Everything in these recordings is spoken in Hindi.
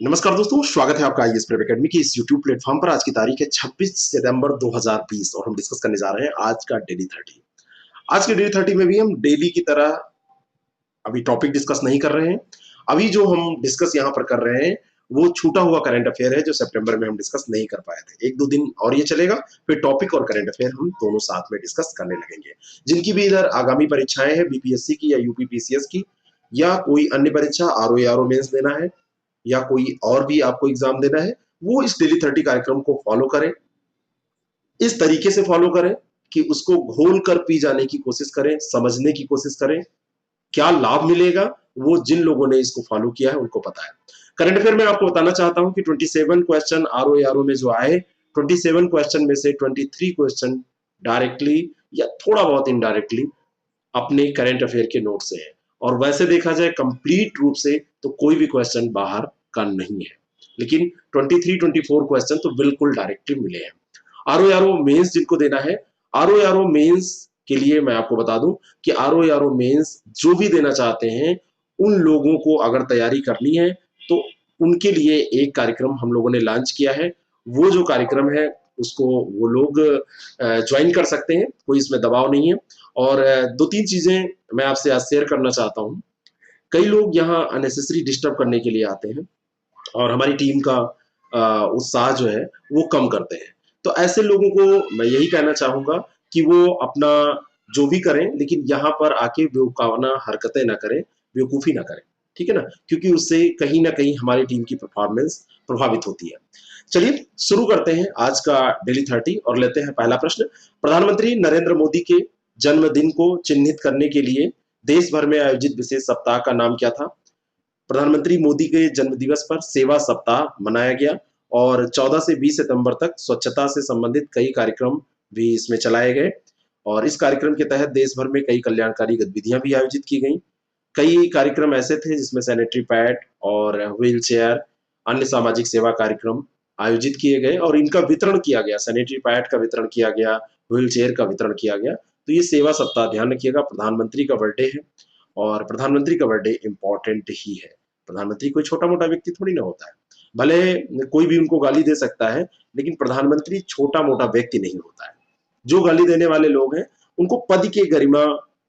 नमस्कार दोस्तों, स्वागत है आपका आईएएस प्रेप एकेडमी की इस यूट्यूब प्लेटफॉर्म पर। आज की तारीख है 26 सितंबर 2020 और हम डिस्कस करने जा रहे हैं आज का डेली 30। आज के डेली 30 में भी हम डेली की तरह अभी टॉपिक डिस्कस नहीं कर रहे हैं। अभी जो हम डिस्कस यहाँ पर कर रहे हैं वो छूटा हुआ करंट अफेयर है जो सितंबर में हम डिस्कस नहीं कर पाए थे। एक दो दिन और ये चलेगा, फिर टॉपिक और करंट अफेयर हम दोनों साथ में डिस्कस करने लगेंगे। जिनकी भी इधर आगामी परीक्षाएं हैं, बीपीएससी की या यूपीपीसीएस की या कोई अन्य परीक्षा आरओ मेंस देना है या कोई और भी आपको एग्जाम देना है, वो इस डेली 30 कार्यक्रम को फॉलो करें। इस तरीके से फॉलो करें कि उसको घोल कर पी जाने की कोशिश करें, समझने की कोशिश करें। क्या लाभ मिलेगा वो जिन लोगों ने इसको फॉलो किया है उनको पता है। करंट अफेयर में आपको बताना चाहता हूं कि 27 क्वेश्चन आरओ में जो आए, 27 क्वेश्चन में से 23 क्वेश्चन डायरेक्टली या थोड़ा बहुत इनडायरेक्टली अपने करंट अफेयर के नोट से है। और वैसे देखा जाए कंप्लीट रूप से तो कोई भी क्वेश्चन बाहर का नहीं है, लेकिन 23-24 क्वेश्चन तो बिल्कुल डायरेक्टली मिले हैं। आरओ मेंस जिनको देना है, आरओ मेंस के लिए मैं आपको बता दूं कि आरओ मेंस जो भी देना चाहते हैं उन लोगों को अगर तैयारी करनी है तो उनके लिए एक कार्यक्रम हम लोगों ने लॉन्च किया है। वो जो कार्यक्रम है उसको वो लोग ज्वाइन कर सकते हैं, कोई इसमें दबाव नहीं है। और दो तीन चीजें मैं आपसे आज शेयर करना चाहता हूँ। कई लोग यहाँ अननेसेसरी डिस्टर्ब करने के लिए आते हैं और हमारी टीम का उत्साह जो है वो कम करते हैं। तो ऐसे लोगों को मैं यही कहना चाहूंगा कि वो अपना जो भी करें, लेकिन यहाँ पर आके बेवकूफाना हरकतें ना करें, बेवकूफी ना करें, ठीक है ना, क्योंकि उससे कहीं ना कहीं हमारी टीम की परफॉर्मेंस प्रभावित होती है। चलिए शुरू करते हैं आज का डेली 30 और लेते हैं पहला प्रश्न। प्रधानमंत्री नरेंद्र मोदी के जन्मदिन को चिन्हित करने के लिए देश भर में आयोजित विशेष सप्ताह का नाम क्या था? प्रधानमंत्री मोदी के जन्म दिवस पर सेवा सप्ताह मनाया गया और 14 से 20 सितंबर तक स्वच्छता से संबंधित कई कार्यक्रम भी इसमें चलाए गए। और इस कार्यक्रम के तहत देश भर में कई कल्याणकारी गतिविधियां भी आयोजित की गई। कई कार्यक्रम ऐसे थे जिसमें सैनिटरी पैड और व्हील चेयर, अन्य सामाजिक सेवा कार्यक्रम आयोजित किए गए और इनका वितरण किया गया। सैनिटरी पैड का वितरण किया गया, व्हील चेयर का वितरण किया गया। तो ये सेवा सप्ताह, ध्यान रखिएगा, प्रधानमंत्री का बर्थडे है और प्रधानमंत्री का बर्थडे इंपॉर्टेंट ही है। प्रधानमंत्री कोई छोटा मोटा व्यक्ति थोड़ी ना होता है। भले कोई भी उनको गाली दे सकता है, लेकिन प्रधानमंत्री छोटा मोटा व्यक्ति नहीं होता है। जो गाली देने वाले लोग हैं उनको पद के गरिमा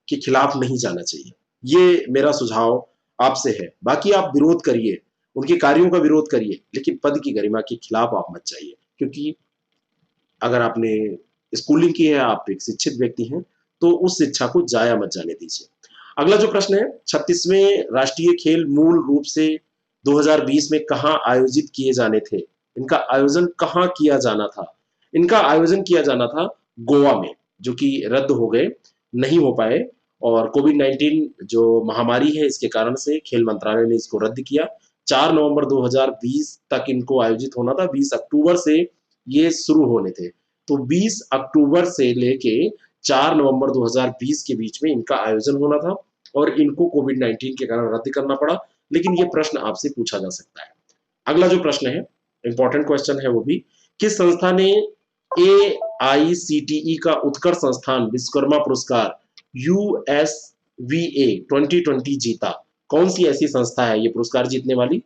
के खिलाफ नहीं जाना चाहिए। ये मेरा सुझाव आपसे है। बाकी आप विरोध करिए, उनके कार्यों का विरोध करिए, लेकिन पद की गरिमा के खिलाफ आप मत जाइए, क्योंकि अगर आपने स्कूलिंग की है, आप एक शिक्षित व्यक्ति हैं, तो उस शिक्षा को जाया मत जाने दीजिए। अगला जो प्रश्न है, 36वें राष्ट्रीय खेल मूल रूप से 2020 में कहाँ आयोजित किए जाने थे? इनका आयोजन कहाँ किया जाना था? इनका आयोजन किया जाना था गोवा में, जो कि रद्द हो गए, नहीं हो पाए। और कोविड-19 जो महामारी है इसके कारण से खेल मंत्रालय ने इसको रद्द किया। 4 नवंबर 2020 तक इनको आयोजित होना था, 20 अक्टूबर से ये शुरू होने थे। तो 20 अक्टूबर से लेके 4 नवंबर 2020 के बीच में इनका आयोजन होना था और इनको कोविड-19 के कारण रद्द करना पड़ा। लेकिन ये प्रश्न आपसे पूछा जा सकता है। अगला जो प्रश्न है, इंपॉर्टेंट क्वेश्चन है वो भी, किस संस्था ने एआईसीटीई का उत्कर्ष संस्थान विश्वकर्मा पुरस्कार यूएसवीए 2020 जीता? कौन सी ऐसी संस्था है ये पुरस्कार जीतने वाली?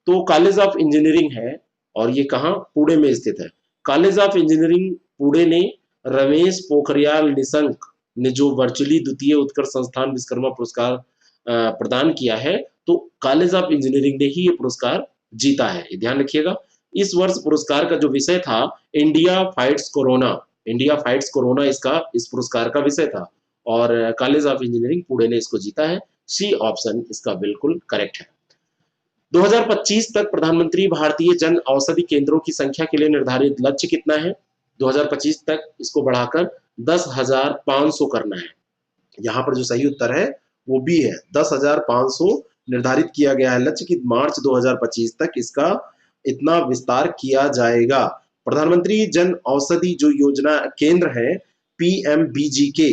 तो कॉलेज ऑफ इंजीनियरिंग है और ये कहाँ? पुणे में स्थित है। कॉलेज ऑफ इंजीनियरिंग पुणे ने रमेश पोखरियाल निशंक ने जो वर्चुअली द्वितीय उत्कर्ष संस्थान विश्वकर्मा पुरस्कार प्रदान किया है, तो कॉलेज ऑफ इंजीनियरिंग ने ही ये पुरस्कार जीता है, ये ध्यान रखिएगा। इस वर्ष पुरस्कार का जो विषय था India fights corona, India fights corona इसका इस पुरस्कार का विषय था और कॉलेज ऑफ इंजीनियरिंग पुणे ने इसको जीता है। सी ऑप्शन इसका बिल्कुल करेक्ट है। 2025 तक प्रधानमंत्री भारतीय जन औषधि केंद्रों की संख्या के लिए निर्धारित लक्ष्य कितना है? 2025 तक इसको बढ़ाकर 10,500 करना है। यहाँ पर जो सही उत्तर है वो बी है, 10,500 निर्धारित किया गया है लक्ष्य कि मार्च 2025 तक इसका इतना विस्तार किया जाएगा। प्रधानमंत्री जन औषधि जो योजना केंद्र है, पीएमबीजीके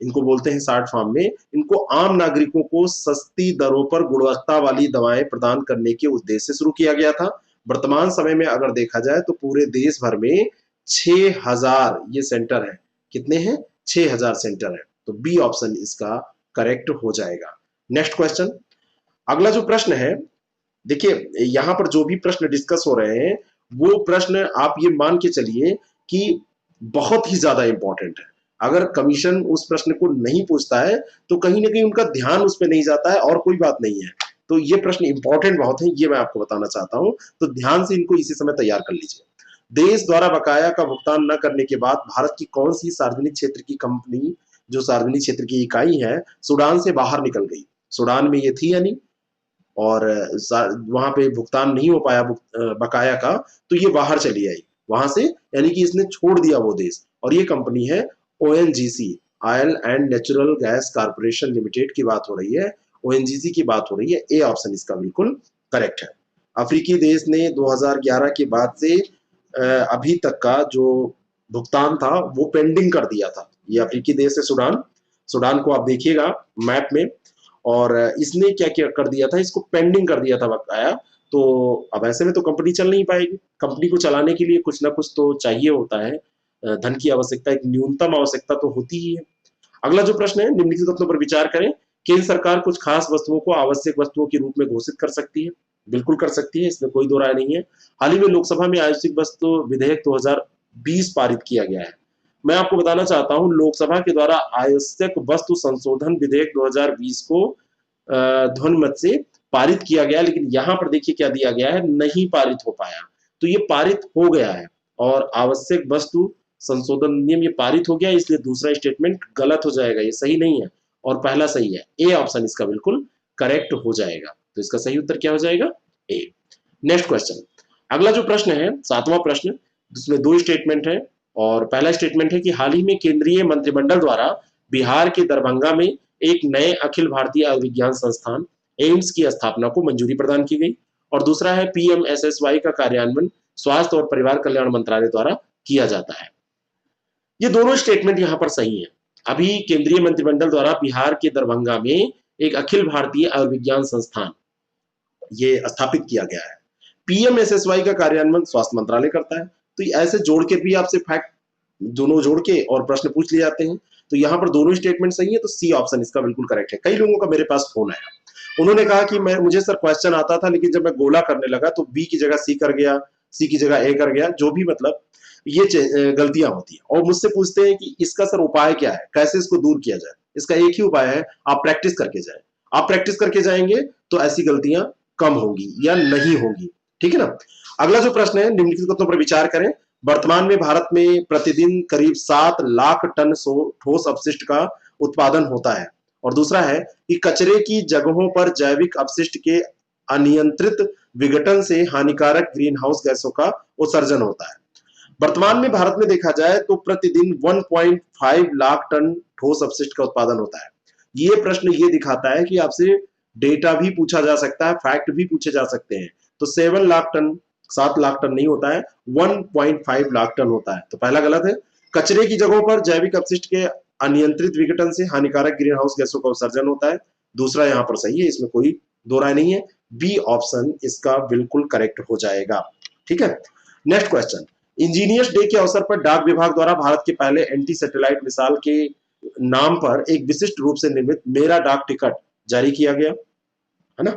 इनको बोलते हैं शॉर्ट फॉर्म में, इनको आम नागरिकों को सस्ती दरों पर गुणवत्ता वाली दवाएं प्रदान करने के उद्देश्य से शुरू किया गया था। वर्तमान समय में अगर देखा जाए तो पूरे देश भर में 6,000 ये सेंटर है। कितने हैं? 6,000 सेंटर है। तो बी ऑप्शन इसका करेक्ट हो जाएगा। नेक्स्ट क्वेश्चन, अगला जो प्रश्न है, देखिए, यहाँ पर जो भी प्रश्न डिस्कस हो रहे हैं, वो प्रश्न आप ये मान के चलिए कि बहुत ही ज्यादा इंपॉर्टेंट है। अगर कमीशन उस प्रश्न को नहीं पूछता है तो कहीं ना कहीं उनका ध्यान उस पर नहीं जाता है और कोई बात नहीं है। तो ये प्रश्न इंपॉर्टेंट बहुत है, ये मैं आपको बताना चाहता हूं। तो ध्यान से इनको इसी समय तैयार कर लीजिए। देश द्वारा बकाया का भुगतान न करने के बाद भारत की कौन सी सार्वजनिक क्षेत्र की कंपनी, जो सार्वजनिक क्षेत्र की इकाई है, सूडान से बाहर निकल गई? सूडान में ये थी या नहीं, और वहां पे भुगतान नहीं हो पाया बकाया का, तो ये बाहर चली आई वहां से, यानी कि इसने छोड़ दिया वो देश। और ये कंपनी है ONGC, oil and natural gas corporation limited की बात हो रही है, ओएनजीसी की बात हो रही है। ए ऑप्शन इसका बिल्कुल करेक्ट है। अफ्रीकी देश ने 2011 के बाद से अभी तक का जो भुगतान था वो पेंडिंग कर दिया था। ये अफ्रीकी देश है सूडान। सूडान को आप देखिएगा मैप में, और इसने क्या क्या कर दिया था, इसको पेंडिंग कर दिया था बकाया। तो अब ऐसे में तो कंपनी चल नहीं पाएगी। कंपनी को चलाने के लिए कुछ ना कुछ तो चाहिए होता है, धन की आवश्यकता, एक न्यूनतम आवश्यकता तो होती ही है। अगला जो प्रश्न है, निम्नलिखित तथ्यों पर विचार करें। केंद्र सरकार कुछ खास वस्तुओं को आवश्यक वस्तुओं के रूप में घोषित कर सकती है। बिल्कुल कर सकती है, इसमें कोई दो राय नहीं है। हाल ही में लोकसभा में आवश्यक वस्तु विधेयक 2020 पारित किया गया है। मैं आपको बताना चाहता हूं, लोकसभा के द्वारा आवश्यक वस्तु संशोधन विधेयक 2020 को ध्वनिमत से पारित किया गया, लेकिन यहां पर देखिए क्या दिया गया है, नहीं पारित हो पाया। तो ये पारित हो गया है, और आवश्यक वस्तु संशोधन नियम ये पारित हो गया, इसलिए दूसरा स्टेटमेंट गलत हो जाएगा, ये सही नहीं है, और पहला सही है। ए ऑप्शन इसका बिल्कुल करेक्ट हो जाएगा। तो इसका सही उत्तर क्या हो जाएगा? ए। नेक्स्ट क्वेश्चन, अगला जो प्रश्न है, सातवां प्रश्न, जिसमें दो स्टेटमेंट है। और पहला स्टेटमेंट है कि हाल ही में केंद्रीय मंत्रिमंडल द्वारा बिहार के दरभंगा में एक नए अखिल भारतीय आयुर्विज्ञान संस्थान एम्स की स्थापना को मंजूरी प्रदान की गई। और दूसरा है पीएमएसएसवाई का कार्यान्वयन स्वास्थ्य और परिवार कल्याण मंत्रालय द्वारा किया जाता है। ये दोनों स्टेटमेंट यहाँ पर सही है। अभी केंद्रीय मंत्रिमंडल द्वारा बिहार के दरभंगा में एक अखिल भारतीय आयुर्विज्ञान संस्थान ये स्थापित किया गया है। पीएमएसएसवाई का कार्यान्वयन स्वास्थ्य मंत्रालय करता है। तो ऐसे जोड़ के भी आपसे फैक्ट दोनों जोड़ के और प्रश्न पूछ लिए जाते हैं। तो यहाँ पर दोनों स्टेटमेंट सही है, तो सी ऑप्शन इसका बिल्कुल करेक्ट है। कई लोगों का मेरे पास फोन आया, उन्होंने कहा कि मुझे सर क्वेश्चन आता था, लेकिन जब मैं गोला करने लगा तो बी की जगह सी कर गया, सी की जगह ए कर गया, जो भी मतलब ये गलतियां होती हैं। और मुझसे पूछते हैं कि इसका सर उपाय क्या है, कैसे इसको दूर किया जाए। इसका एक ही उपाय है, आप प्रैक्टिस करके जाए। आप प्रैक्टिस करके जाएंगे तो ऐसी गलतियां कम होंगी या नहीं होंगी। ठीक है ना। अगला जो प्रश्न है, निम्नलिखित तथ्यों पर विचार करें। वर्तमान में भारत में प्रतिदिन करीब 7 लाख टन ठोस अपशिष्ट का उत्पादन होता है। और दूसरा है कि कचरे की जगहों पर जैविक अपशिष्ट के अनियंत्रित विघटन से हानिकारक ग्रीन हाउस गैसों का उत्सर्जन होता है। वर्तमान में भारत में देखा जाए तो प्रतिदिन 1.5 लाख टन ठोस अपशिष्ट का उत्पादन होता है। ये प्रश्न ये दिखाता है कि आपसे डेटा भी पूछा जा सकता है, फैक्ट भी पूछे जा सकते हैं। तो 7 लाख टन, 7 लाख टन नहीं होता है, 1.5 लाख टन होता है। तो पहला गलत है। कचरे की जगहों पर जैविक अपशिष्ट के अनियंत्रित विघटन से हानिकारक ग्रीन हाउस गैसों का उत्सर्जन होता है। दूसरा यहाँ पर सही है, इसमें कोई दो राय नहीं है। बी ऑप्शन इसका बिल्कुल करेक्ट हो जाएगा। ठीक है। नेक्स्ट क्वेश्चन, इंजीनियर्स डे के अवसर पर डाक विभाग द्वारा भारत के पहले एंटी सैटेलाइट मिसाइल के नाम पर एक विशिष्ट रूप से निर्मित मेरा डाक टिकट जारी किया गया है ना।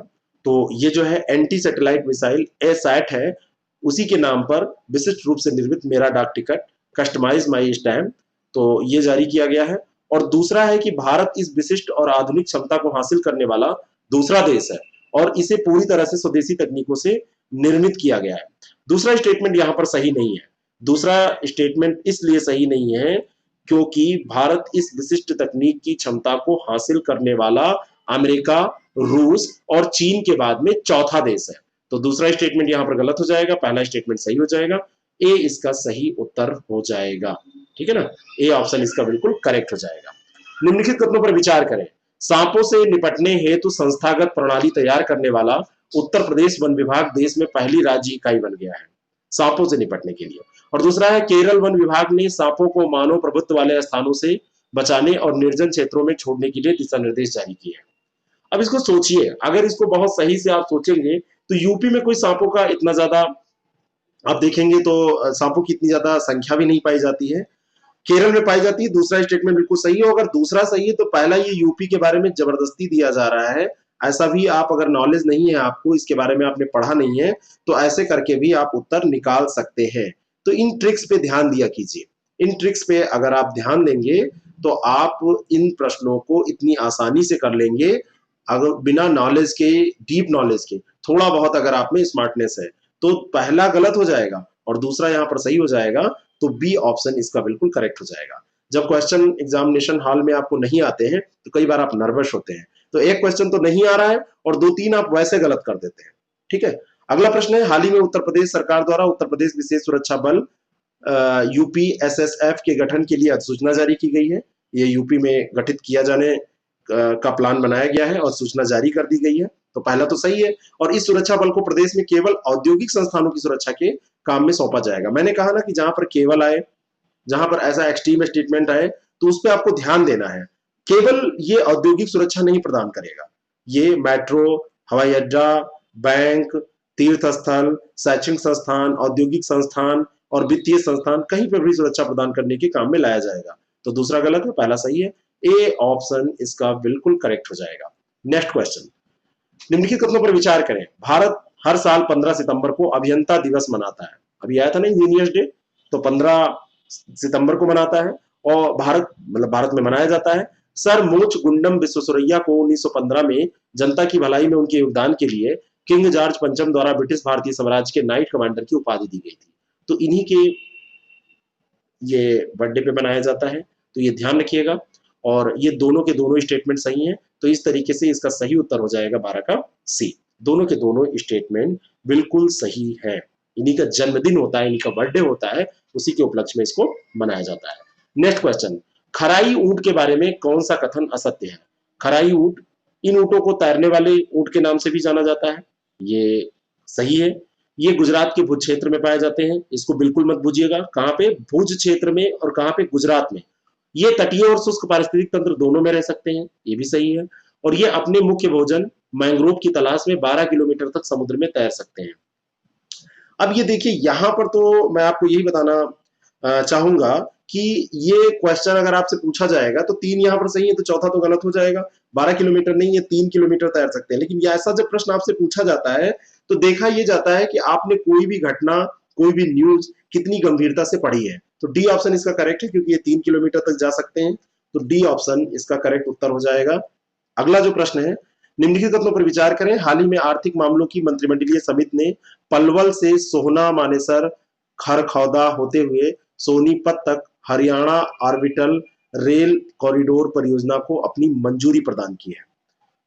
तो ये जो है एंटी सैटेलाइट मिसाइल एसैट है, उसी के नाम पर विशिष्ट रूप से निर्मित मेरा डाक टिकट कस्टमाइज माई स्टैम्प, तो ये जारी किया गया है। और दूसरा है कि भारत इस विशिष्ट और आधुनिक क्षमता को हासिल करने वाला दूसरा देश है, और इसे पूरी तरह से स्वदेशी तकनीकों से निर्मित किया गया है। दूसरा स्टेटमेंट यहाँ पर सही नहीं है। दूसरा स्टेटमेंट इसलिए सही नहीं है क्योंकि भारत इस विशिष्ट तकनीक की क्षमता को हासिल करने वाला अमेरिका, रूस और चीन के बाद में चौथा देश है। तो दूसरा स्टेटमेंट यहां पर गलत हो जाएगा, पहला स्टेटमेंट सही हो जाएगा। ए इसका सही उत्तर हो जाएगा। ठीक है ना। ए ऑप्शन इसका बिल्कुल करेक्ट हो जाएगा। निम्नलिखित कथनों पर विचार करें। सांपों से निपटने हेतु संस्थागत प्रणाली तैयार करने वाला उत्तर प्रदेश वन विभाग देश में पहली राज्य इकाई बन गया है सांपों से निपटने के लिए। और दूसरा है केरल वन विभाग ने सांपों को मानव प्रभुत्व वाले स्थानों से बचाने और निर्जन क्षेत्रों में छोड़ने के लिए दिशा निर्देश जारी किए हैं। अब इसको सोचिए, अगर इसको बहुत सही से आप सोचेंगे तो यूपी में कोई सांपों का इतना ज्यादा आप देखेंगे तो सांपों की इतनी ज्यादा संख्या भी नहीं पाई जाती है। केरल में पाई जाती है। दूसरा स्टेटमेंट बिल्कुल सही है। अगर दूसरा सही है तो पहला ये यूपी के बारे में जबरदस्ती दिया जा रहा है, ऐसा भी आप अगर नॉलेज नहीं है, आपको इसके बारे में आपने पढ़ा नहीं है, तो ऐसे करके भी आप उत्तर निकाल सकते हैं। तो इन ट्रिक्स पे ध्यान दिया कीजिए। इन ट्रिक्स पे अगर आप ध्यान देंगे तो आप इन प्रश्नों को इतनी आसानी से कर लेंगे, अगर बिना नॉलेज के, डीप नॉलेज के। थोड़ा बहुत अगर आप में स्मार्टनेस है तो पहला गलत हो जाएगा और दूसरा यहाँ पर सही हो जाएगा, तो बी ऑप्शन इसका बिल्कुल करेक्ट हो जाएगा। जब क्वेश्चन एग्जामिनेशन हॉल में आपको नहीं आते हैं तो कई बार आप नर्वस होते हैं, तो एक क्वेश्चन तो नहीं आ रहा है और दो तीन आप वैसे गलत कर देते हैं। ठीक है, अगला प्रश्न है, हाल ही में उत्तर प्रदेश सरकार द्वारा उत्तर प्रदेश विशेष सुरक्षा बल यूपीएसएसएफ के गठन के लिए अधिसूचना जारी की गई है। ये यूपी में गठित किया जाने का प्लान बनाया गया है और सूचना जारी कर दी गई है। तो पहला तो सही है। और इस सुरक्षा बल को प्रदेश में केवल औद्योगिक संस्थानों की सुरक्षा के काम में सौंपा जाएगा। मैंने कहा ना कि जहां पर केवल आए, जहां पर ऐसा एक्सट्रीम स्टेटमेंट आए, तो उस पर आपको ध्यान देना है। केवल ये औद्योगिक सुरक्षा नहीं प्रदान करेगा, ये मेट्रो, हवाई अड्डा, बैंक, तीर्थ स्थल, शैक्षणिक संस्थान, औद्योगिक संस्थान और वित्तीय संस्थान, कहीं पर भी सुरक्षा प्रदान करने के काम में लाया जाएगा। तो दूसरा गलत है, पहला सही है। ए ऑप्शन इसका बिल्कुल करेक्ट हो जाएगा। नेक्स्ट क्वेश्चन, निम्नलिखित कथनों पर विचार करें। भारत हर साल 15 सितंबर को अभियंता दिवस मनाता है। अभी आया था ना इंजीनियर्स डे, तो 15 सितंबर को मनाता है और भारत में मनाया जाता है। सर मोच गुंडम विश्वेश्वरैया को 1915 में जनता की भलाई में उनके योगदान के लिए किंग जॉर्ज पंचम द्वारा ब्रिटिश भारतीय साम्राज्य के नाइट कमांडर की उपाधि दी गई थी। तो इन्हीं के ये बर्थडे पे मनाया जाता है, तो ये ध्यान रखिएगा। और ये दोनों के दोनों स्टेटमेंट सही हैं, तो इस तरीके से इसका सही उत्तर हो जाएगा 12 का सी। दोनों के दोनों स्टेटमेंट बिल्कुल सही है। इन्हीं का जन्मदिन होता है, इन्हीं का बर्थडे होता है, उसी के उपलक्ष्य में इसको मनाया जाता है। नेक्स्ट क्वेश्चन, खराई ऊंट के बारे में कौन सा कथन असत्य है? खराई ऊंट, इन ऊंटों को तैरने वाले ऊंट के नाम से भी जाना जाता है, ये सही है। ये गुजरात के भुज क्षेत्र में पाए जाते हैं, इसको बिल्कुल मत भूजिएगा। कहां पे? भुज क्षेत्र में। और कहां पे? गुजरात में। ये तटीय और शुष्क पारिस्थितिक तंत्र दोनों में रह सकते हैं, ये भी सही है। और ये अपने मुख्य भोजन मैंग्रोव की तलाश में 12 किलोमीटर तक समुद्र में तैर सकते हैं। अब ये देखिए, यहां पर तो मैं आपको यही बताना चाहूंगा कि ये क्वेश्चन अगर आपसे पूछा जाएगा तो 3 यहां पर सही है, तो चौथा तो गलत हो जाएगा। 12 किलोमीटर नहीं है, 3 किलोमीटर तैर सकते हैं। लेकिन ऐसा जब प्रश्न आपसे पूछा जाता है तो देखा यह जाता है कि आपने कोई भी घटना, कोई भी न्यूज कितनी गंभीरता से पढ़ी है। तो डी ऑप्शन इसका करेक्ट है, क्योंकि ये 3 किलोमीटर तक जा सकते हैं, तो डी ऑप्शन इसका करेक्ट उत्तर हो जाएगा। अगला जो प्रश्न है, निम्नलिखित कथनों पर विचार करें। हाल ही में आर्थिक मामलों की मंत्रिमंडलीय समिति ने पलवल से सोहना मानेसर खरखौदा होते हुए सोनीपत तक हरियाणा ऑर्बिटल रेल कॉरिडोर परियोजना को अपनी मंजूरी प्रदान की है।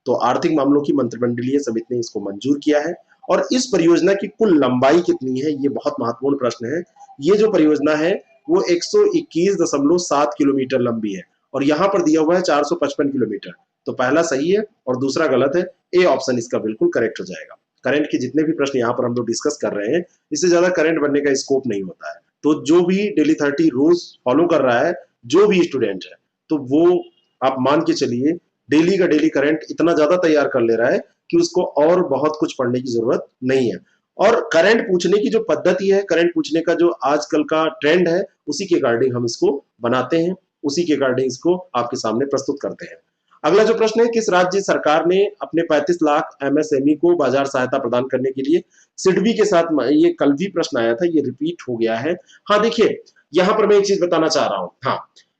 तो आर्थिक मामलों की मंत्रिमंडलीय समिति ने इसको मंजूर किया है। और इस परियोजना की कुल लंबाई कितनी है, ये बहुत महत्वपूर्ण प्रश्न है। ये जो परियोजना है वो 121.7 किलोमीटर लंबी है और यहां पर दिया हुआ है 455 किलोमीटर। तो पहला सही है और दूसरा गलत है। ए ऑप्शन इसका बिल्कुल करेक्ट हो जाएगा। करंट के जितने भी प्रश्न यहाँ पर हम लोग डिस्कस कर रहे हैं, इससे ज्यादा करंट बनने का स्कोप नहीं होता है। तो जो भी डेली 30 रूल्स फॉलो कर रहा है, जो भी स्टूडेंट है, तो वो आप मान के चलिए डेली का डेली करंट इतना ज्यादा तैयार कर ले रहा है कि उसको और बहुत कुछ पढ़ने की जरूरत नहीं है। और करंट पूछने की जो पद्धति है, करंट पूछने का जो आजकल का ट्रेंड है, उसी के अकॉर्डिंग हम इसको बनाते हैं, उसी के अकॉर्डिंग इसको आपके सामने प्रस्तुत करते हैं। अगला जो प्रश्न है, किस राज्य सरकार ने अपने 35 लाख एमएसएमई को बाजार सहायता प्रदान करने के लिए सिडबी के साथ, ये कल भी प्रश्न आया था, ये रिपीट हो गया है। हाँ देखिए, यहां पर मैं एक चीज बताना चाह रहा हूं। हाँ,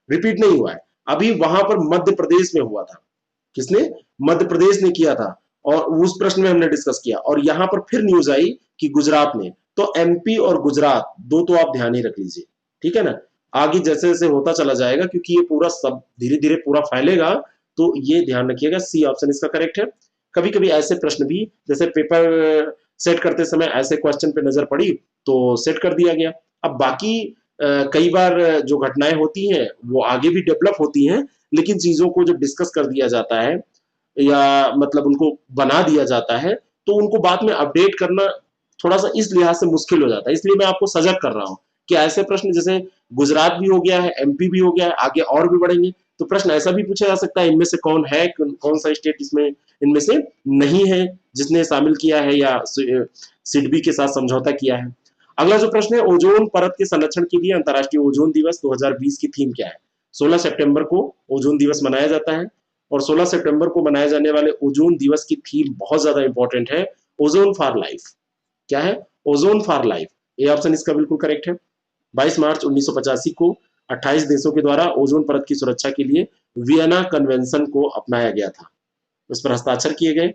रिपीट नहीं हुआ है, अभी वहां पर मध्य प्रदेश में हुआ था। किसने? मध्य प्रदेश ने किया था और उस प्रश्न में हमने डिस्कस किया। और यहां पर फिर न्यूज आई कि गुजरात ने। तो एमपी और गुजरात दो तो आप ध्यान ही रख लीजिए, ठीक है ना। आगे जैसे जैसे होता चला जाएगा, क्योंकि ये पूरा सब धीरे धीरे पूरा फैलेगा, तो ये ध्यान रखिएगा। सी ऑप्शन इसका करेक्ट है। कभी कभी ऐसे प्रश्न भी, जैसे पेपर सेट करते समय ऐसे क्वेश्चन पे नजर पड़ी तो सेट कर दिया गया। अब बाकी कई बार जो घटनाएं होती हैं वो आगे भी डेवलप होती हैं, लेकिन चीजों को जब डिस्कस कर दिया जाता है या मतलब उनको बना दिया जाता है, तो उनको बाद में अपडेट करना थोड़ा सा इस लिहाज से मुश्किल हो जाता है। इसलिए मैं आपको सजग कर रहा हूं कि ऐसे प्रश्न, जैसे गुजरात भी हो गया है, एमपी भी हो गया है, आगे और भी बढ़ेंगे, तो प्रश्न ऐसा भी पूछा जा सकता है, इनमें से कौन है, कौन सा स्टेट इसमें इनमें से नहीं है जिसने शामिल किया है या सिडबी के साथ समझौता किया है। अगला जो प्रश्न है, ओजोन परत के संरक्षण के लिए अंतर्राष्ट्रीय ओजोन दिवस 2020 की थीम क्या है? 16 सितंबर को ओजोन दिवस मनाया जाता है और 16 सितंबर को मनाए जाने वाले ओजोन दिवस की थीम बहुत ज्यादा इंपॉर्टेंट है, ओजोन फॉर लाइफ। क्या है? Ozone for life. ये ऑप्शन इसका बिल्कुल करेक्ट है। 22 मार्च 1985 को 28 देशों के द्वारा ओजोन परत की सुरक्षा के लिए वियना कन्वेंशन को अपनाया गया था, उस पर हस्ताक्षर किए गए।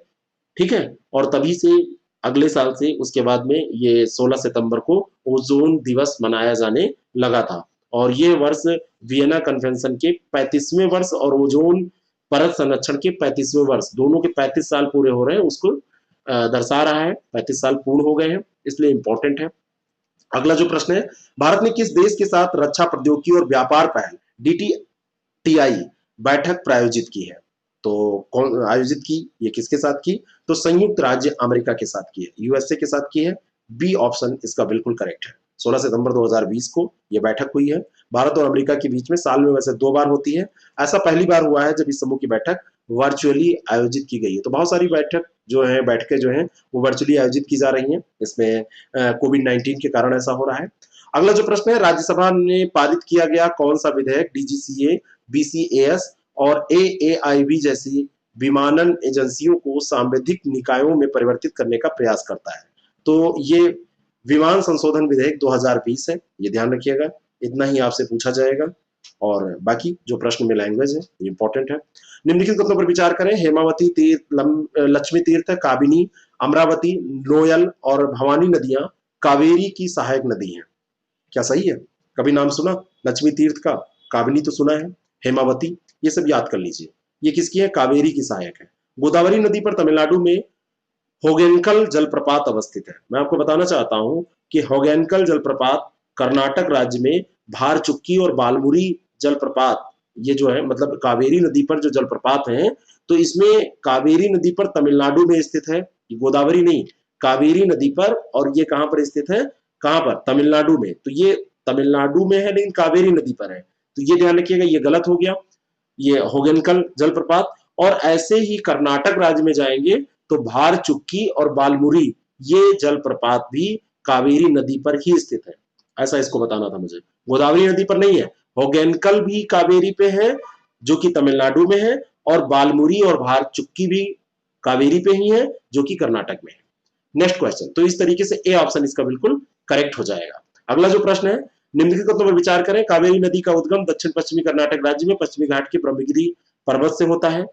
ठीक है, और तभी से अगले साल से उसके बाद में ये 16 सितंबर को ओजोन दिवस मनाया जाने लगा था। और ये वर्ष वियना कन्वेंशन के 35वें वर्ष और ओजोन परत संरक्षण के 35वें वर्ष, दोनों के 35 साल पूरे हो रहे हैं, उसको दर्शा रहा है। 35 साल पूर्ण हो गए हैं, इसलिए इंपॉर्टेंट है। अगला जो प्रश्न है, भारत ने किस देश के साथ रक्षा प्रौद्योगिकी और व्यापार पहल DTTI बैठक प्रायोजित की है? तो कौन आयोजित की, ये किसके साथ की? तो संयुक्त राज्य अमेरिका के साथ की है, यूएसए के साथ की है। बी ऑप्शन इसका बिल्कुल करेक्ट है। 16 सितंबर 2020 को यह बैठक हुई है। भारत और अमेरिका के बीच में साल में वैसे 2 बार होती है। ऐसा पहली बार हुआ है जब इस समूह की बैठक वर्चुअली आयोजित की गई है। तो बहुत सारी बैठकें जो हैं वो वर्चुअली आयोजित की जा रही हैं। इसमें कोविड-19 के कारण ऐसा हो रहा है। अगला जो प्रश्न है, राज्यसभा ने पारित किया गया कौन सा विधेयक DGCA, BCAS और AAIB जैसी विमानन एजेंसियों को सांविधिक निकायों में परिवर्तित करने का प्रयास करता है? तो ये विमान संशोधन विधेयक 2020 है, ये ध्यान रखिएगा। इतना ही आपसे पूछा जाएगा और बाकी जो प्रश्न में लैंग्वेज है ये इंपॉर्टेंट है। निम्नलिखित कथनों पर विचार करें। हेमावती तीर्थ, लक्ष्मी तीर्थ, काबिनी, अमरावती, नोयल और भवानी नदियां कावेरी की सहायक नदी हैं। क्या सही है? कभी नाम सुना लक्ष्मी तीर्थ का? काबिनी तो सुना है, हेमावती, ये सब याद कर लीजिए। ये किसकी है? कावेरी की सहायक है। गोदावरी नदी पर तमिलनाडु में होगेनकल जलप्रपात अवस्थित है। मैं आपको बताना चाहता हूं कि होगेनकल जलप्रपात कर्नाटक राज्य में भारचुक्की और बालमुरी जलप्रपात, ये जो है मतलब कावेरी नदी पर जो जलप्रपात है, तो इसमें कावेरी नदी पर तमिलनाडु में स्थित है, गोदावरी नहीं, कावेरी नदी पर। और ये कहां पर स्थित है? कहां पर? तमिलनाडु में। तो ये तमिलनाडु में है लेकिन कावेरी नदी पर है, तो ये ध्यान रखिएगा, ये गलत हो गया, ये होगेनकल जलप्रपात। और ऐसे ही कर्नाटक राज्य में जाएंगे तो भारचुक्की और बालमुरी, ये जलप्रपात भी कावेरी नदी पर ही स्थित है। ऐसा इसको बताना था मुझे, गोदावरी नदी पर नहीं है। होगेनकल भी कावेरी पे है जो कि तमिलनाडु में है, और बालमुरी और भारचुक्की भी कावेरी पे ही है जो कि कर्नाटक में है। नेक्स्ट क्वेश्चन, तो इस तरीके से ए ऑप्शन इसका बिल्कुल करेक्ट हो जाएगा। अगला जो प्रश्न है, निम्नलिखित कथनों पर विचार करें। कावेरी नदी का उद्गम दक्षिण पश्चिमी कर्नाटक राज्य में पश्चिमी घाट के ब्रह्मगिरी पर्वत से होता है।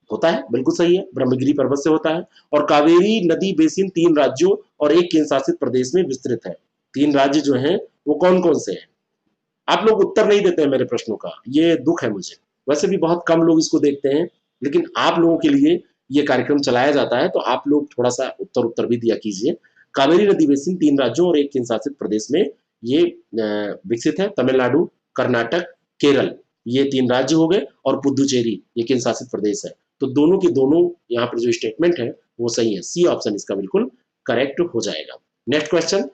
होता है, बिल्कुल सही है, ब्रह्मगिरी पर्वत से होता है। और कावेरी नदी बेसिन 3 राज्यों और एक केंद्र शासित प्रदेश में विस्तृत है। 3 राज्य जो हैं वो कौन कौन से हैं? आप लोग उत्तर नहीं देते हैं मेरे प्रश्नों का, ये दुख है मुझे। वैसे भी बहुत कम लोग इसको देखते हैं, लेकिन आप लोगों के लिए ये कार्यक्रम चलाया जाता है, तो आप लोग थोड़ा सा उत्तर उत्तर भी दिया कीजिए। कावेरी नदी बेसिन 3 राज्यों और एक केंद्र शासित प्रदेश में ये विकसित है। तमिलनाडु, कर्नाटक, केरल, ये 3 राज्य हो गए, और पुदुचेरी ये केंद्र शासित प्रदेश है। तो दोनों की दोनों यहाँ पर जो स्टेटमेंट है वो सही है। सी ऑप्शन इसका बिल्कुल करेक्ट हो जाएगा। नेक्स्ट क्वेश्चन,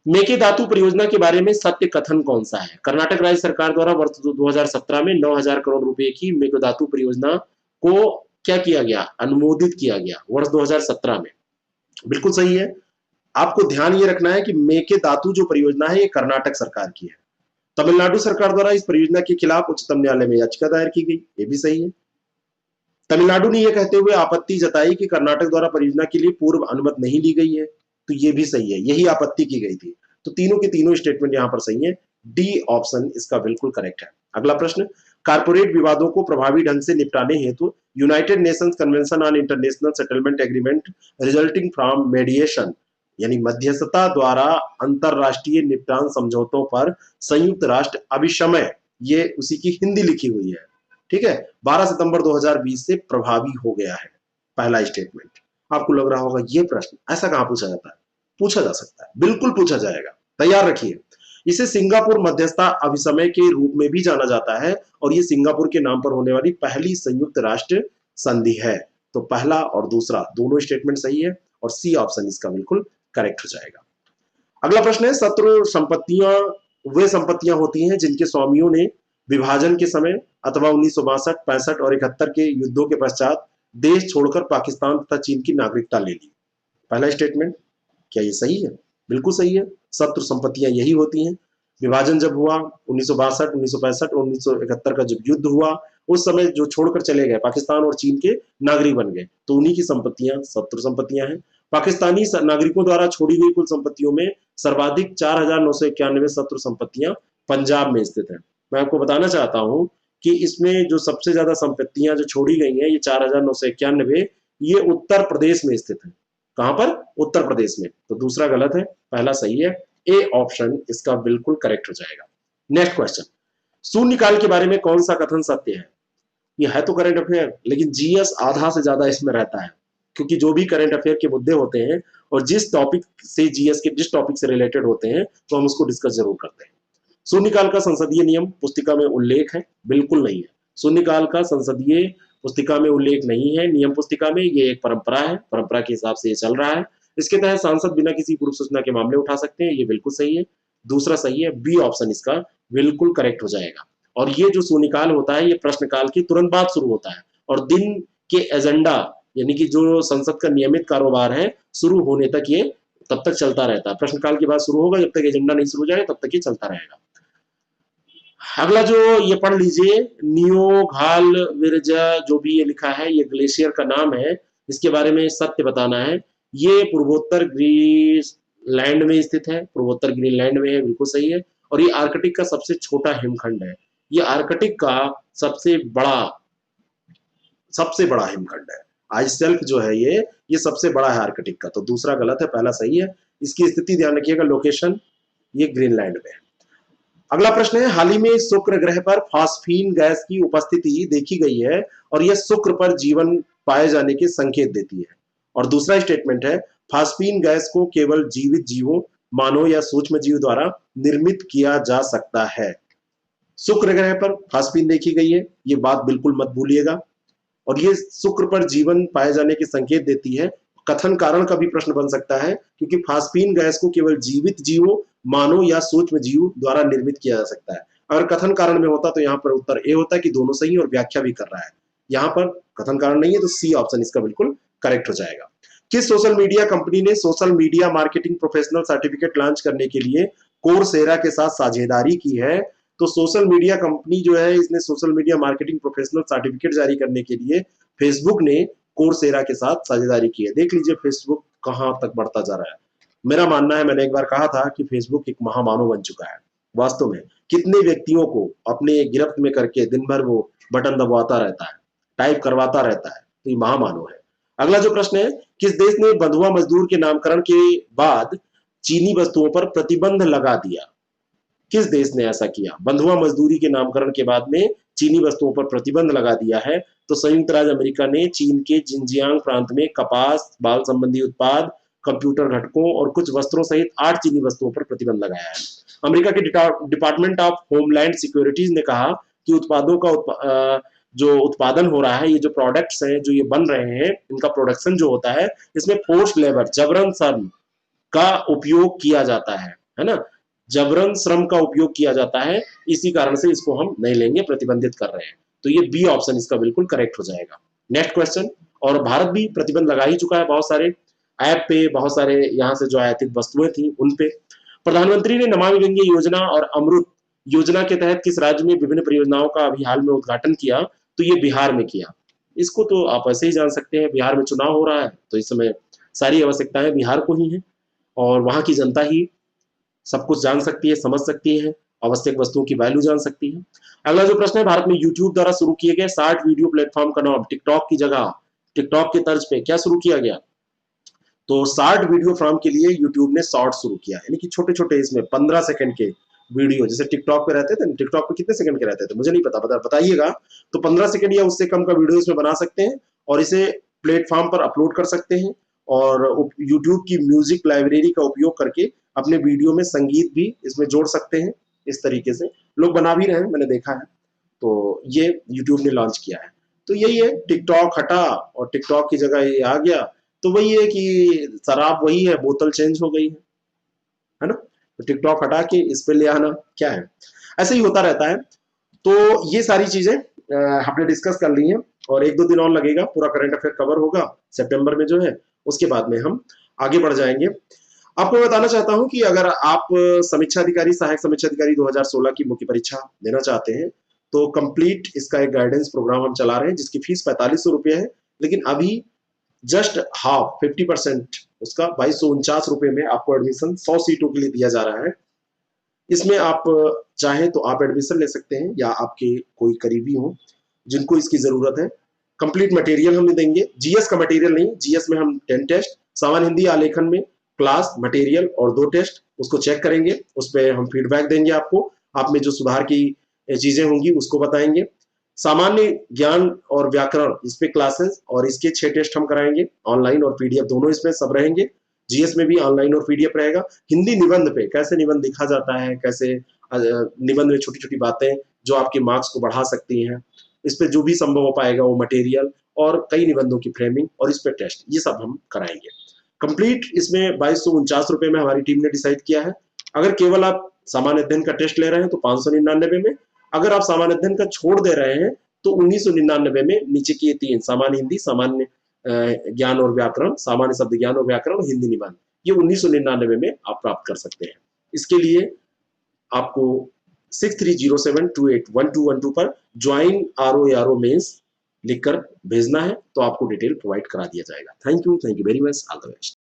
मेकेदातु परियोजना के बारे में सत्य कथन कौन सा है? कर्नाटक राज्य सरकार द्वारा वर्ष 2017 में 9,000 करोड़ रुपए की मेकेदातु परियोजना को क्या किया गया? अनुमोदित किया गया वर्ष 2017 में। बिल्कुल सही है। आपको ध्यान ये रखना है कि मेकेदातु जो परियोजना है ये कर्नाटक सरकार की है। तमिलनाडु सरकार द्वारा इस परियोजना के खिलाफ उच्चतम न्यायालय में याचिका दायर की गई, ये भी सही है। तमिलनाडु ने यह कहते हुए आपत्ति जताई कि कर्नाटक द्वारा परियोजना के लिए पूर्व अनुमति नहीं ली गई है, तो ये भी सही है, यही आपत्ति की गई थी। तो तीनों के तीनों स्टेटमेंट यहां पर सही है। डी ऑप्शन इसका बिल्कुल करेक्ट है। अगला प्रश्न, कारपोरेट विवादों को प्रभावी ढंग से निपटाने हेतु United Nations convention on international settlement agreement resulting from मेडिएशन, यानी मध्यस्थता द्वारा अंतरराष्ट्रीय निपटान समझौतों पर संयुक्त राष्ट्र अभिशमय, ये उसी की हिंदी लिखी हुई है, ठीक है, 12 सितंबर 2020 से प्रभावी हो गया है। पहला स्टेटमेंट। आपको लग रहा होगा ये प्रश्न ऐसा कहां पूछा जाता है? पूछा जा सकता है, बिल्कुल पूछा जाएगा, तैयार रखिए। इसे सिंगापुर मध्यस्थता अभिसमय के रूप में भी जाना जाता है, और ये सिंगापुर के नाम पर होने वाली पहली संयुक्त राष्ट्र संधि है। तो पहला और दूसरा दोनों स्टेटमेंट सही है, और सी ऑप्शन इसका बिल्कुल करेक्ट हो जाएगा। अगला प्रश्न है, शत्रु संपत्तियां वे संपत्तियां होती हैं जिनके स्वामियों ने विभाजन के समय अथवा 1962, 65 और 71 के युद्धों के पश्चात देश छोड़कर पाकिस्तान तथा चीन की नागरिकता ले ली। पहला स्टेटमेंट, क्या ये सही है? बिल्कुल सही है। शत्रु संपत्तियां यही होती हैं। विभाजन जब हुआ 1962, 1965 और 1971 का जब युद्ध हुआ, उस समय जो छोड़कर चले गए, पाकिस्तान और चीन के नागरिक बन गए, तो उन्हीं की संपत्तियां शत्रु संपत्तियां हैं। पाकिस्तानी नागरिकों द्वारा छोड़ी गई कुल संपत्तियों में सर्वाधिक 4,991 शत्रु संपत्तियां पंजाब में स्थित है। मैं आपको बताना चाहता हूं कि इसमें जो सबसे ज्यादा संपत्तियां जो छोड़ी गई हैं, ये 4,991, ये उत्तर प्रदेश में स्थित है। कहां पर? उत्तर प्रदेश में। तो दूसरा गलत है, पहला सही है। ए ऑप्शन इसका बिल्कुल करेक्ट हो जाएगा। नेक्स्ट क्वेश्चन, शून्यकाल के बारे में कौन सा कथन सत्य है? ये है तो करंट अफेयर, लेकिन जीएस आधा से ज्यादा इसमें रहता है, क्योंकि जो भी करंट अफेयर के मुद्दे होते हैं और जिस टॉपिक से जीएस के जिस टॉपिक से रिलेटेड होते हैं, तो हम उसको डिस्कस जरूर करते हैं। शून्यकाल का संसदीय नियम पुस्तिका में उल्लेख है? बिल्कुल नहीं है। शून्यकाल का संसदीय पुस्तिका में उल्लेख नहीं है, नियम पुस्तिका में। ये एक परंपरा है, परंपरा के हिसाब से ये चल रहा है। इसके तहत सांसद बिना किसी पूर्व सूचना के मामले उठा सकते हैं, ये बिल्कुल सही है। दूसरा सही है, बी ऑप्शन इसका बिल्कुल करेक्ट हो जाएगा। और ये जो शून्यकाल होता है, ये प्रश्नकाल की तुरंत बाद शुरू होता है और दिन के एजेंडा यानी कि जो संसद का नियमित कारोबार है शुरू होने तक ये तब तक चलता रहता है। प्रश्नकाल के बाद शुरू होगा, जब तक एजेंडा नहीं शुरू हो जाए तब तक ये चलता रहेगा। अगला जो ये पढ़ लीजिए, नियोघाल विरजा, जो भी ये लिखा है, ये ग्लेशियर का नाम है। इसके बारे में सत्य बताना है। ये पूर्वोत्तर ग्रीनलैंड में स्थित है, पूर्वोत्तर ग्रीनलैंड में है, बिल्कुल सही है। और ये आर्कटिक का सबसे छोटा हिमखंड है। ये आर्कटिक का सबसे बड़ा हिमखंड है। आइस शेल्फ जो है ये सबसे बड़ा है आर्कटिक का। तो दूसरा गलत है, पहला सही है। इसकी स्थिति ध्यान रखिएगा, लोकेशन ये ग्रीनलैंड में है। अगला प्रश्न है, हाल ही में शुक्र ग्रह पर फास्फीन गैस की उपस्थिति देखी गई है और यह शुक्र पर जीवन पाए जाने के संकेत देती है। और दूसरा स्टेटमेंट है, फास्फीन गैस को केवल जीवित जीवों, मानव या सूक्ष्म जीव द्वारा निर्मित किया जा सकता है। शुक्र ग्रह पर फास्फीन देखी गई है, ये बात बिल्कुल मत भूलिएगा। और ये शुक्र पर जीवन पाए जाने के संकेत देती है। कथन कारण का भी प्रश्न बन सकता है, क्योंकि फास्फीन गैस को केवल जीवित जीवों, मानव या सूक्ष्म जीव द्वारा निर्मित किया जा सकता है। अगर कथन कारण में होता तो यहाँ पर उत्तर ए होता कि दोनों सही और व्याख्या भी कर रहा है। यहाँ पर कथन कारण नहीं है, तो सी ऑप्शन इसका बिल्कुल करेक्ट हो जाएगा। किस सोशल मीडिया कंपनी ने social media marketing professional certificate launch करने के लिए कोर्सेरा के साथ साझेदारी की है? तो सोशल मीडिया कंपनी जो है, इसने social media marketing professional certificate जारी करने के लिए फेसबुक ने कोर्सेरा के साथ साझेदारी की है। देख लीजिए फेसबुक कहां तक बढ़ता जा रहा है। मेरा मानना है, मैंने एक बार कहा था कि फेसबुक एक महामानव बन चुका है। वास्तव में कितने व्यक्तियों को अपने गिरफ्त में करके दिन भर वो बटन दबाता रहता है, टाइप करवाता रहता है, तो ये महामानव है। अगला जो प्रश्न है, किस देश ने बंधुआ मजदूर के नामकरण के बाद चीनी वस्तुओं पर प्रतिबंध लगा दिया? किस देश ने ऐसा किया? बंधुआ मजदूरी के नामकरण के बाद में चीनी वस्तुओं पर प्रतिबंध लगा दिया है। तो संयुक्त राज्य अमेरिका ने चीन के जिनजियांग प्रांत में कपास, बाल संबंधी उत्पाद, कंप्यूटर घटकों और कुछ वस्त्रों सहित 8 चीनी वस्तुओं पर प्रतिबंध लगाया है। अमेरिका के डिपार्टमेंट ऑफ होमलैंड सिक्योरिटीज ने कहा कि उत्पादों का जो उत्पादन हो रहा है, ये जो प्रोडक्ट्स हैं, जो ये बन रहे हैं, इनका प्रोडक्शन जो होता है, इसमें फोर्स लेबर, जबरन श्रम का उपयोग किया जाता है ना? जबरन श्रम का उपयोग किया जाता है, इसी कारण से इसको हम नहीं लेंगे, प्रतिबंधित कर रहे हैं। तो ये बी ऑप्शन इसका बिल्कुल करेक्ट हो जाएगा। नेक्स्ट क्वेश्चन, और भारत भी प्रतिबंध लगा ही चुका है बहुत सारे ऐप पे, बहुत सारे यहाँ से जो आयातित वस्तुएं थी उन पे। प्रधानमंत्री ने नमामि गंगे योजना और अमृत योजना के तहत किस राज्य में विभिन्न परियोजनाओं का अभी हाल में उद्घाटन किया? तो ये बिहार में किया। इसको तो आप ऐसे ही जान सकते हैं, बिहार में चुनाव हो रहा है, तो इस समय सारी आवश्यकताएं बिहार को ही है और वहां की जनता ही सब कुछ जान सकती है, समझ सकती है, आवश्यक वस्तुओं की वैल्यू जान सकती है। अगला जो प्रश्न है, भारत में यूट्यूब द्वारा शुरू किए गए 60 वीडियो प्लेटफॉर्म का नाम टिकटॉक की जगह टिकटॉक के तर्ज पे क्या शुरू किया गया? तो 60 वीडियो फॉर्म के लिए यूट्यूब ने शॉर्ट शुरू किया, यानी कि छोटे छोटे इसमें 15 सेकंड के वीडियो, जैसे टिकटॉक पे रहते थे, टिकटॉक पे कितने सेकंड के रहते थे मुझे नहीं पता, बताइएगा। तो 15 सेकंड या उससे कम का वीडियो इसमें बना सकते हैं और इसे प्लेटफॉर्म पर अपलोड कर सकते हैं और यूट्यूब की म्यूजिक लाइब्रेरी का उपयोग करके अपने वीडियो में संगीत भी इसमें जोड़ सकते हैं। इस तरीके से लोग बना भी रहे हैं, मैंने देखा है। तो ये यूट्यूब ने लॉन्च किया है। तो यही है, टिकटॉक हटा और टिकटॉक की जगह ये आ गया। तो वही है कि शराब वही है, बोतल चेंज हो गई है ना? तो टिकटॉक हटा के इस पे ले आना क्या है, ऐसे ही होता रहता है। तो ये सारी चीजें हमने डिस्कस कर ली हैं और 1-2 दिन और लगेगा, पूरा करंट अफेयर कवर होगा सितंबर में जो है, उसके बाद में हम आगे बढ़ जाएंगे। आपको बताना चाहता हूं कि अगर आप समीक्षा अधिकारी, सहायक समीक्षा अधिकारी 2016 की मुख्य परीक्षा देना चाहते हैं, तो कंप्लीट इसका एक गाइडेंस प्रोग्राम हम चला रहे हैं जिसकी फीस 4500 रुपये है, लेकिन अभी जस्ट हाफ 50% उसका 2249 रुपये में आपको एडमिशन 100 सीटों के लिए दिया जा रहा है। इसमें आप चाहें तो आप एडमिशन ले सकते हैं या आपके कोई करीबी हो जिनको इसकी जरूरत है। कंप्लीट मटेरियल हम देंगे, जीएस का मटेरियल नहीं, जीएस में हम 10 टेस्ट, सामान्य हिंदी आलेखन में क्लास मटेरियल और 2 टेस्ट उसको चेक करेंगे, उस पर हम फीडबैक देंगे आपको, आप में जो सुधार की चीजें होंगी उसको बताएंगे। सामान्य ज्ञान और व्याकरण इस पे क्लासेस और इसके 6 टेस्ट हम कराएंगे, ऑनलाइन और पीडीएफ दोनों इसमें सब रहेंगे। जीएस में भी ऑनलाइन और पीडीएफ रहेगा। हिंदी निबंध पे कैसे निबंध लिखा जाता है, कैसे निबंध में छोटी छोटी बातें जो आपके मार्क्स को बढ़ा सकती हैं, इस पे जो भी संभव हो पाएगा वो मटेरियल और कई निबंधों की फ्रेमिंग और इस पे टेस्ट, ये सब हम कराएंगे। कंप्लीट इसमें 2249 रुपए में हमारी टीम ने डिसाइड किया है। अगर केवल आप सामान्य अध्ययन का टेस्ट ले रहे हैं तो 599 में, अगर आप सामान्य अध्ययन का छोड़ दे रहे हैं तो 1999 में नीचे की 3 सामान्य हिंदी, सामान्य ज्ञान और व्याकरण, सामान्य शब्द ज्ञान और व्याकरण और हिंदी निबंध, ये 1999 में आप प्राप्त कर सकते हैं। इसके लिए आपको 6307281212 पर ज्वाइन RO मेंस लिखकर भेजना है तो आपको डिटेल प्रोवाइड करा दिया जाएगा। Thank you very much, all the best.